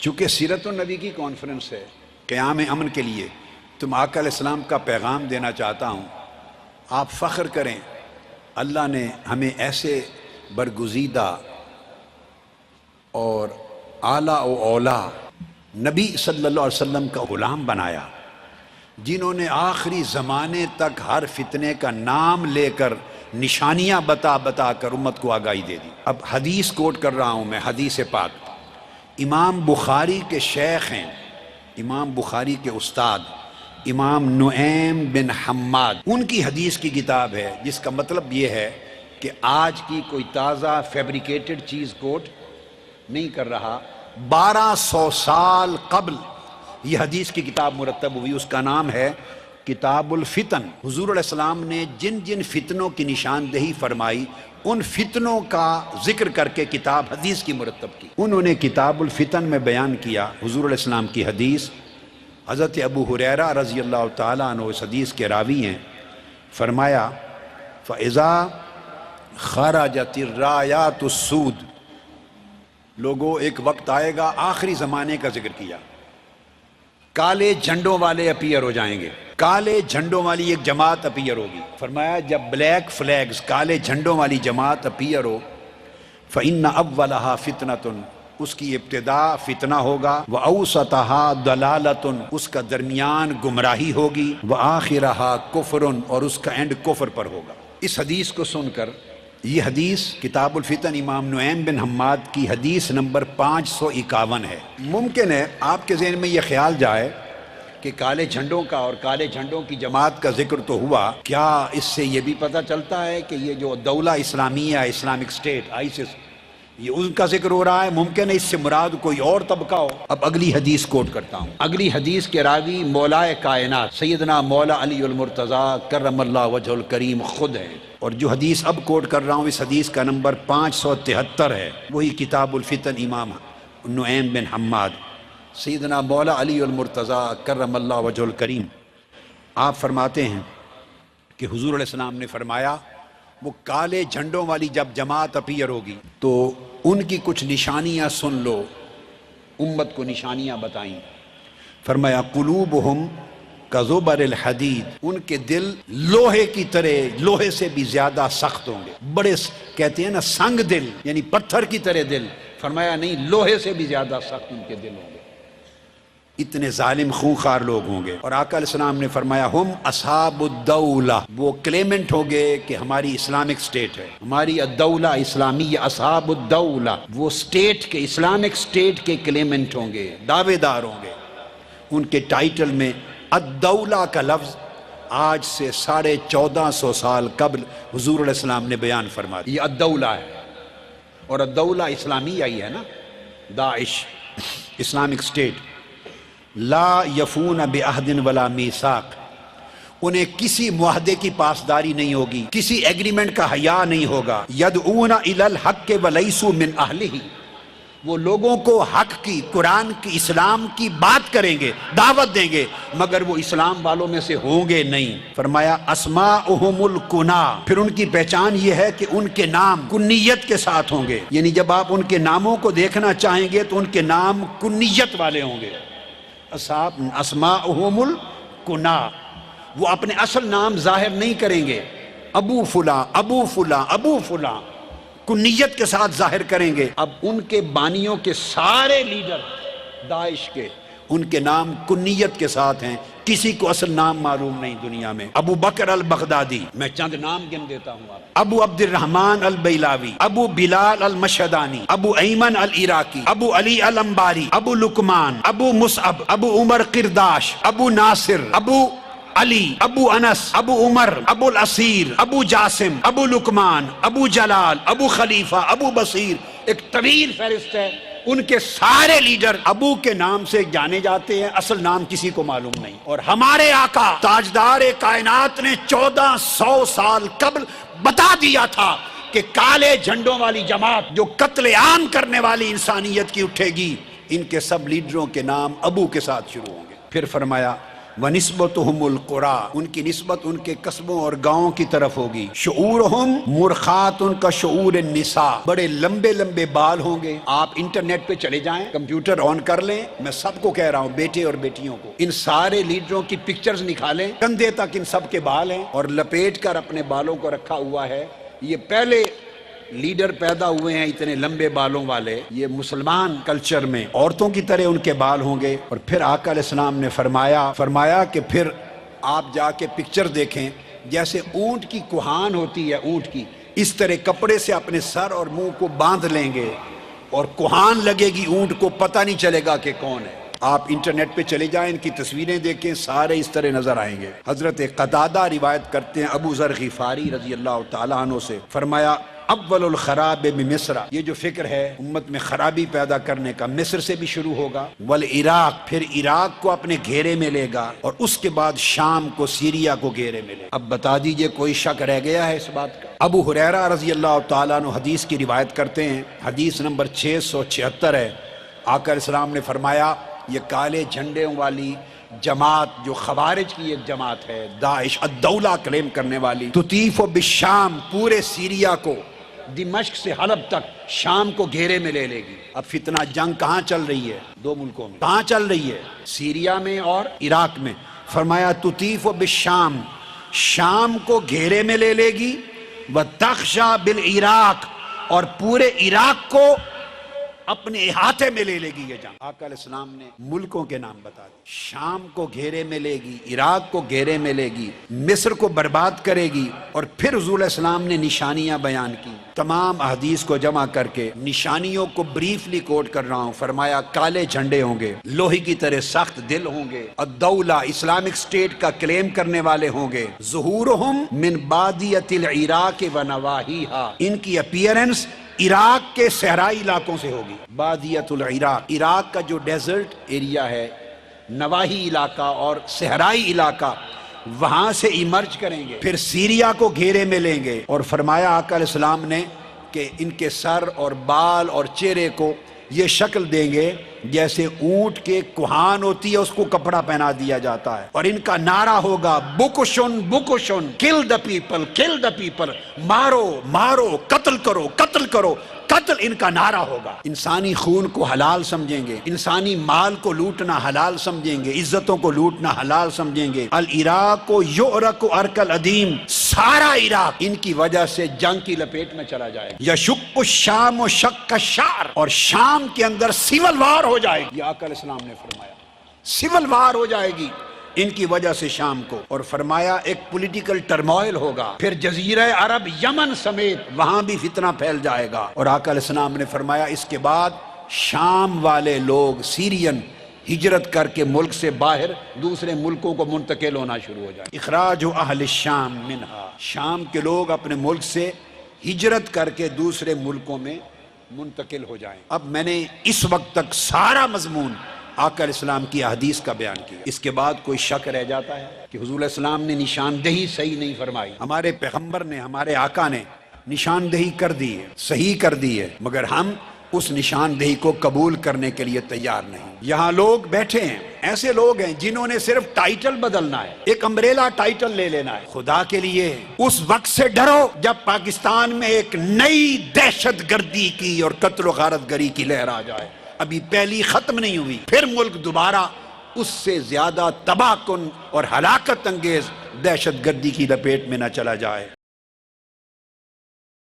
چونکہ سیرت النبی کی کانفرنس ہے قیام امن کے لیے، تو میں آقا علیہ السلام کا پیغام دینا چاہتا ہوں۔ آپ فخر کریں، اللہ نے ہمیں ایسے برگزیدہ اور اعلیٰ و اولیٰ نبی صلی اللہ علیہ وسلم کا غلام بنایا، جنہوں نے آخری زمانے تک ہر فتنے کا نام لے کر نشانیاں بتا بتا کر امت کو آگاہی دے دی۔ اب حدیث کوٹ کر رہا ہوں میں، حدیث پاک، امام بخاری کے شیخ ہیں، امام بخاری کے استاد امام نعیم بن حماد، ان کی حدیث کی کتاب ہے، جس کا مطلب یہ ہے کہ آج کی کوئی تازہ فیبریکیٹڈ چیز کوٹ نہیں کر رہا، 1200 سال قبل یہ حدیث کی کتاب مرتب ہوئی، اس کا نام ہے کتاب الفتن۔ حضور علیہ السلام نے جن جن فتنوں کی نشاندہی فرمائی، ان فتنوں کا ذکر کر کے کتاب حدیث کی مرتب کی۔ انہوں نے کتاب الفتن میں بیان کیا حضور علیہ السلام کی حدیث۔ حضرت ابو ہریرہ رضی اللہ تعالیٰ عنہ اس حدیث کے راوی ہیں، فرمایا فَإِذَا خَرَجَتِ الرَّایَاتُ السُّودُ، لوگوں ایک وقت آئے گا، آخری زمانے کا ذکر کیا، کالے جھنڈوں والے اپیئر ہو جائیں گے، کالے جھنڈوں والی ایک جماعت اپیئر ہوگی۔ فرمایا جب بلیک فلیگز، کالے جھنڈوں والی جماعت اپیئر ہو، فَإِنَّ أَوَّلَهَا فِتْنَةٌ، اس کی ابتدا فتنہ ہوگا، وَأَوْسَطَهَا ضَلَالَةٌ، اس کا درمیان گمراہی ہوگی، وَآخِرَهَا كُفْرٌ، اور اس کا اینڈ کفر پر ہوگا۔ اس حدیث کو سن کر، یہ حدیث کتاب الفتن امام نعیم بن حماد کی حدیث نمبر 551 ہے۔ ممکن ہے آپ کے ذہن میں یہ خیال جائے کہ کالے جھنڈوں کا اور کالے جھنڈوں کی جماعت کا ذکر تو ہوا، کیا اس سے یہ بھی پتہ چلتا ہے کہ یہ جو دولہ اسلامیہ، اسلامک اسٹیٹ، آئیسس، یہ ان کا ذکر ہو رہا ہے؟ ممکن ہے اس سے مراد کوئی اور طبقہ ہو۔ اب اگلی حدیث کوٹ کرتا ہوں۔ اگلی حدیث کے راوی مولائے کائنات سیدنا مولا علی المرتضیٰ کرم اللہ وجہ الکریم خود ہے، اور جو حدیث اب کوٹ کر رہا ہوں اس حدیث کا نمبر 573 ہے، وہی کتاب الفتن امام نعیم بن حماد سیدنا مولا علی المرتضیٰ کرم اللہ وجہ الکریم۔ آپ فرماتے ہیں کہ حضور علیہ السلام نے فرمایا وہ کالے جھنڈوں والی جب جماعت اپیئر ہوگی تو ان کی کچھ نشانیاں سن لو، امت کو نشانیاں بتائیں۔ فرمایا قلوبہم کزبر الحدید، ان کے دل لوہے کی طرح، لوہے سے بھی زیادہ سخت ہوں گے، بڑے کہتے ہیں نا سنگ دل، یعنی پتھر کی طرح دل۔ فرمایا نہیں، لوہے سے بھی زیادہ سخت ان کے دل ہوں گے، اتنے ظالم خونخوار لوگ ہوں گے۔ اور آقا علیہ السلام نے فرمایا ہم اصحاب الدولہ، وہ کلیمنٹ ہوں گے کہ ہماری اسلامک سٹیٹ ہے، ہماری الدولہ اسلامیہ، اصحاب الدولہ، وہ سٹیٹ کے، اسلامک سٹیٹ کے کلیمنٹ ہوں گے، دعوے دار ہوں گے۔ ان کے ٹائٹل میں الدولہ کا لفظ آج سے 1450 سال قبل حضور علیہ السلام نے بیان فرما دیا، یہ الدولہ ہے، اور الدولہ اسلامیہ ہی ہے نا، داعش، اسلامک سٹیٹ۔ لا یفون بعہد ولا میثاق، انہیں کسی معاہدے کی پاسداری نہیں ہوگی، کسی ایگریمنٹ کا حیا نہیں ہوگا۔ یدعون الی الحق ولیسوا من اہلہ، وہ لوگوں کو حق کی، قرآن کی، اسلام کی بات کریں گے، دعوت دیں گے، مگر وہ اسلام والوں میں سے ہوں گے نہیں۔ فرمایا اسماؤہم الکنا، پھر ان کی پہچان یہ ہے کہ ان کے نام کنیت کے ساتھ ہوں گے، یعنی جب آپ ان کے ناموں کو دیکھنا چاہیں گے تو ان کے نام کنیت والے ہوں گے۔ اسماؤہم الکنا، وہ اپنے اصل نام ظاہر نہیں کریں گے، ابو فلاں ابو فلاں ابو فلاں، کنیت کے ساتھ ظاہر کریں گے۔ اب ان کے بانیوں کے سارے لیڈر داعش کے، ان کے نام کنیت کے ساتھ ہیں، کسی کو اصل نام معلوم نہیں دنیا میں۔ ابو بکر البغدادی، میں چند نام گن دیتا ہوں آپ، ابو عبد الرحمن البیلاوی، ابو بلال المشہدانی، ابو ایمن العراقی، ابو علی الانباری، ابو لقمان، ابو مصعب، ابو عمر قرداش، ابو ناصر، ابو علی، ابو انس، ابو عمر، ابو الاسیر، ابو جاسم، ابو لقمان، ابو جلال، ابو خلیفہ، ابو بصیر، ایک طویل فہرست ہے۔ ان کے سارے لیڈر ابو کے نام سے جانے جاتے ہیں، اصل نام کسی کو معلوم نہیں۔ اور ہمارے آقا تاجدار کائنات نے 1400 سال قبل بتا دیا تھا کہ کالے جھنڈوں والی جماعت جو قتل عام کرنے والی انسانیت کی اٹھے گی، ان کے سب لیڈروں کے نام ابو کے ساتھ شروع ہوں گے۔ پھر فرمایا وَنِسْبَتُهُمُ الْقُرَىٰ، ان کی نسبت ان کے قصبوں اور گاؤں کی طرف ہوگی. شعورہم مرخات، ان کا شعور النساء، بڑے لمبے لمبے بال ہوں گے. آپ انٹرنیٹ پہ چلے جائیں، کمپیوٹر آن کر لیں، میں سب کو کہہ رہا ہوں، بیٹے اور بیٹیوں کو، ان سارے لیڈروں کی پکچرز نکالیں، کندھے تک ان سب کے بال ہیں اور لپیٹ کر اپنے بالوں کو رکھا ہوا ہے. یہ پہلے لیڈر پیدا ہوئے ہیں اتنے لمبے بالوں والے. یہ مسلمان کلچر میں عورتوں کی طرح ان کے بال ہوں گے. اور پھر آقا علیہ السلام نے فرمایا کہ پھر آپ جا کے پکچر دیکھیں، جیسے اونٹ کی کوہان ہوتی ہے، اونٹ کی، اس طرح کپڑے سے اپنے سر اور منہ کو باندھ لیں گے اور کوہان لگے گی، اونٹ کو پتہ نہیں چلے گا کہ کون ہے. آپ انٹرنیٹ پہ چلے جائیں، ان کی تصویریں دیکھیں، سارے اس طرح نظر آئیں گے. حضرت قتادہ روایت کرتے ہیں ابو ذر غفاری رضی اللہ تعالیٰ عنہ سے، فرمایا اول الخراب بمصر، یہ جو فکر ہے امت میں خرابی پیدا کرنے کا مصر سے بھی شروع ہوگا. والعراق، پھر عراق کو اپنے گھیرے میں لے گا، اور اس کے بعد شام کو، سیریا کو گھیرے میں لے گا. اب بتا دیجئے کوئی شک رہ گیا ہے اس بات کا؟ ابو ہریرہ رضی اللہ تعالیٰ عنہ حدیث کی روایت کرتے ہیں، حدیث نمبر 676 ہے. آقا علیہ السلام نے فرمایا یہ کالے جھنڈوں والی جماعت جو خوارج کی ایک جماعت ہے، داعش الدولہ کلیم کرنے والی، تطیف بالشام، پورے سیریا کو، دمشق سے حلب تک، شام کو گھیرے میں لے لے گی. اب فتنہ جنگ کہاں چل رہی ہے؟ دو ملکوں میں. کہاں چل رہی ہے؟ سیریا میں اور عراق میں. فرمایا تطیف بالشام، شام کو گھیرے میں لے لے گی، وتخشى بالعراق، اور پورے عراق کو اپنے احاطے میں لے لے گی یہ جنگ. آقا علیہ السلام نے ملکوں کے نام بتا دی. شام کو گھیرے میں لے گی، عراق کو گھیرے میں لے گی، مصر کو برباد کرے گی. اور پھر حضور علیہ السلام نے نشانیاں بیان کی، تمام احادیث کو جمع کر کے نشانیوں کو بریفلی کوٹ کر رہا ہوں. فرمایا کالے جھنڈے ہوں گے، لوہے کی طرح سخت دل ہوں گے، الدولہ اسلامک اسٹیٹ کا کلیم کرنے والے ہوں گے. ظہورہم من بادیۃ العراق ونواہیہا، ان کی اپیئرنس عراق کے صحرائی علاقوں سے ہوگی. بادیۃ العراق، عراق کا جو ڈیزرٹ ایریا ہے، نواحی علاقہ اور صحرائی علاقہ، وہاں سے ایمرج کریں گے. پھر سیریا کو گھیرے میں لیں گے. اور فرمایا آقا علیہ السلام نے کہ ان کے سر اور بال اور چہرے کو یہ شکل دیں گے جیسے اونٹ کے کوہان ہوتی ہے، اس کو کپڑا پہنا دیا جاتا ہے. اور ان کا نعرہ ہوگا بکشن بکشن، کل دا پیپل، کل دا پیپل، مارو مارو، قتل کرو قتل کرو قتل، ان کا نعرہ ہوگا. انسانی خون کو حلال سمجھیں گے، انسانی مال کو لوٹنا حلال سمجھیں گے، عزتوں کو لوٹنا حلال سمجھیں گے. العراق یعرق عرق العدیم، سارا عراق ان کی وجہ سے جنگ کی لپیٹ میں چلا جائے گا. یشق الشام و شق الشعر، اور شام کے اندر سول وار ہو جائے گی. یہ آقا علیہ السلام نے فرمایا سول وار ہو جائے گی ان کی وجہ سے شام کو. اور فرمایا ایک پولیٹیکل ٹرموائل ہوگا، پھر جزیرہ عرب، یمن سمیت وہاں بھی فتنہ پھیل جائے گا. اور آقا علیہ السلام نے فرمایا اس کے بعد شام والے لوگ، سیرین، ہجرت کر کے ملک سے باہر دوسرے ملکوں کو منتقل ہونا شروع ہو جائے. اخراج اہل الشام منہا، شام کے لوگ اپنے ملک سے ہجرت کر کے دوسرے ملکوں میں منتقل ہو جائیں. اب میں نے اس وقت تک سارا مضمون آقا علیہ السلام کی احادیث کا بیان کیا. اس کے بعد کوئی شک رہ جاتا ہے کہ حضور علیہ السلام نے نشاندہی صحیح نہیں فرمائی. ہمارے پیغمبر نے، ہمارے آقا نے نشاندہی کر دی ہے، صحیح کر دی ہے، مگر ہم اس نشاندہی کو قبول کرنے کے لیے تیار نہیں. یہاں لوگ بیٹھے ہیں، ایسے لوگ ہیں جنہوں نے صرف ٹائٹل بدلنا ہے، ایک امبریلا ٹائٹل لے لینا ہے. خدا کے لیے اس وقت سے ڈرو جب پاکستان میں ایک نئی دہشت گردی کی اور قتل و غارت گری کی لہر آ جائے. ابھی پہلی ختم نہیں ہوئی، پھر ملک دوبارہ اس سے زیادہ تباہ کن اور ہلاکت انگیز دہشت گردی کی لپیٹ میں نہ چلا جائے.